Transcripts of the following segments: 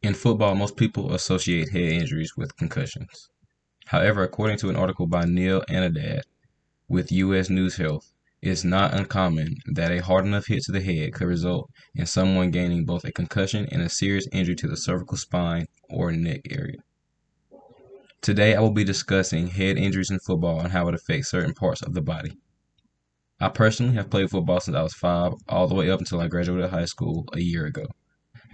In football, most people associate head injuries with concussions. However, according to an article by Neil Anadad with U.S. News Health, it's not uncommon that a hard enough hit to the head could result in someone gaining both a concussion and a serious injury to the cervical spine or neck area. Today, I will be discussing head injuries in football and how it affects certain parts of the body. I personally have played football since I was 5, all the way up until I graduated high school a year ago.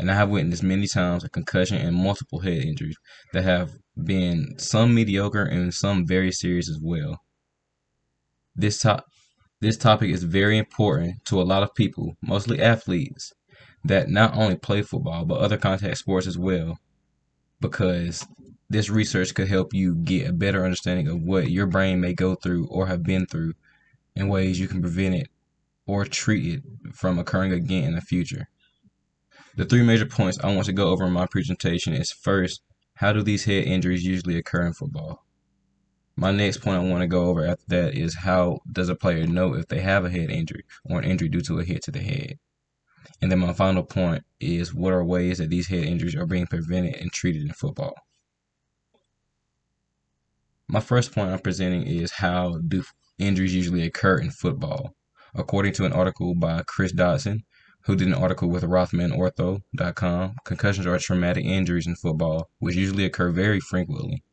And I have witnessed many times a concussion and multiple head injuries that have been some mediocre and some very serious as well. This top this topic is very important to a lot of people, mostly athletes, that not only play football but other contact sports as well, because this research could help you get a better understanding of what your brain may go through or have been through and ways you can prevent it or treat it from occurring again in the future. The three major points I want to go over in my presentation is first, how do these head injuries usually occur in football? My next point I want to go over after that is how does a player know if they have a head injury or an injury due to a hit to the head? And then my final point is what are ways that these head injuries are being prevented and treated in football? My first point I'm presenting is how do injuries usually occur in football. According to an article by Chris Dodson, who did an article with RothmanOrtho.com, concussions are traumatic injuries in football, which usually occur very frequently.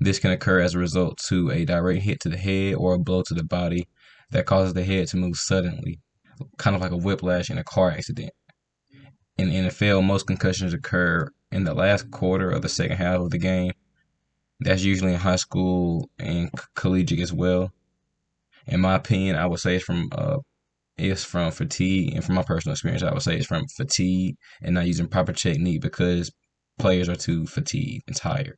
This can occur as a result to a direct hit to the head or a blow to the body that causes the head to move suddenly, kind of like a whiplash in a car accident. In the NFL, most concussions occur in the last quarter of the second half of the game. That's usually in high school and collegiate as well. In my opinion, I would say it's from fatigue, and from my personal experience, I would say it's from fatigue and not using proper technique because players are too fatigued and tired.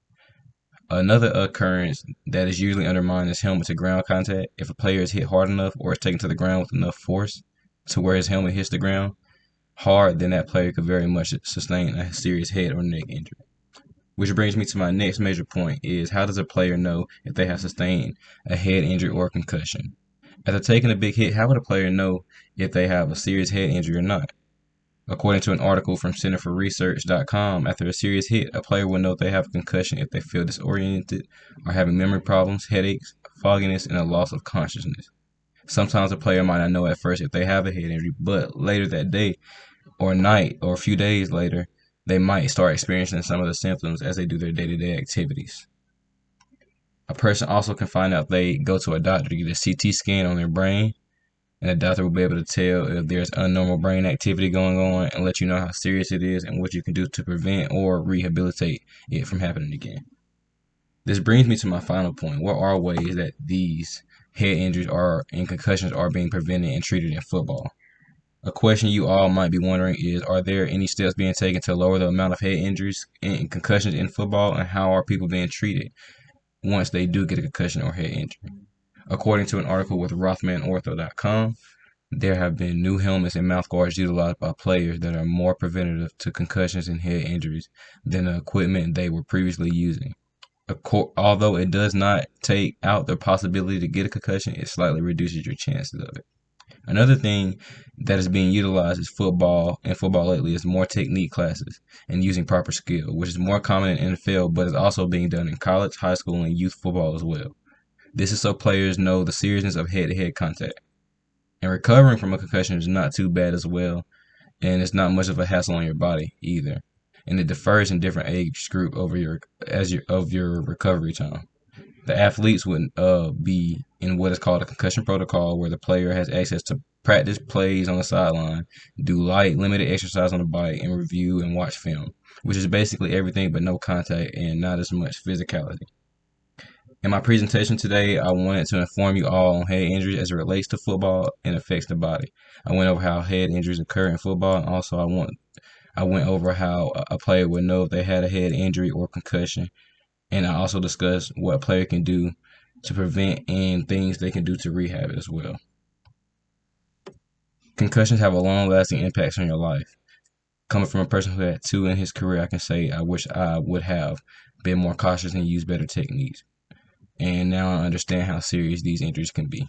Another occurrence that is usually undermined is helmet to ground contact. If a player is hit hard enough or is taken to the ground with enough force to where his helmet hits the ground hard, then that player could very much sustain a serious head or neck injury. Which brings me to my next major point is how does a player know if they have sustained a head injury or concussion? After taking a big hit, how would a player know if they have a serious head injury or not? According to an article from centerforresearch.com, after a serious hit, a player will know if they have a concussion if they feel disoriented, are having memory problems, headaches, fogginess, and a loss of consciousness. Sometimes a player might not know at first if they have a head injury, but later that day or night or a few days later, they might start experiencing some of the symptoms as they do their day-to-day activities. A person also can find out if they go to a doctor to get a CT scan on their brain, and the doctor will be able to tell if there's abnormal brain activity going on and let you know how serious it is and what you can do to prevent or rehabilitate it from happening again. This brings me to my final point. What are ways that these head injuries and concussions are being prevented and treated in football? A question you all might be wondering is, are there any steps being taken to lower the amount of head injuries and concussions in football, and how are people being treated once they do get a concussion or head injury? According to an article with RothmanOrtho.com, there have been new helmets and mouth guards utilized by players that are more preventative to concussions and head injuries than the equipment they were previously using. Although it does not take out the possibility to get a concussion, it slightly reduces your chances of it. Another thing that is being utilized is football lately is more technique classes and using proper skill, which is more common in NFL, but is also being done in college, high school, and youth football as well. This is so players know the seriousness of head-to-head contact. And recovering from a concussion is not too bad as well, and it's not much of a hassle on your body either. And it differs in different age group of your recovery time. The athletes would be in what is called a concussion protocol, where the player has access to practice plays on the sideline, do light, limited exercise on the bike, and review and watch film, which is basically everything but no contact and not as much physicality. In my presentation today, I wanted to inform you all on head injuries as it relates to football and affects the body. I went over how head injuries occur in football, and also I went over how a player would know if they had a head injury or concussion, and I also discussed what a player can do to prevent and things they can do to rehab it as well. Concussions have a long-lasting impact on your life. Coming from a person who had 2 in his career, I can say I wish I would have been more cautious and used better techniques. And now I understand how serious these injuries can be.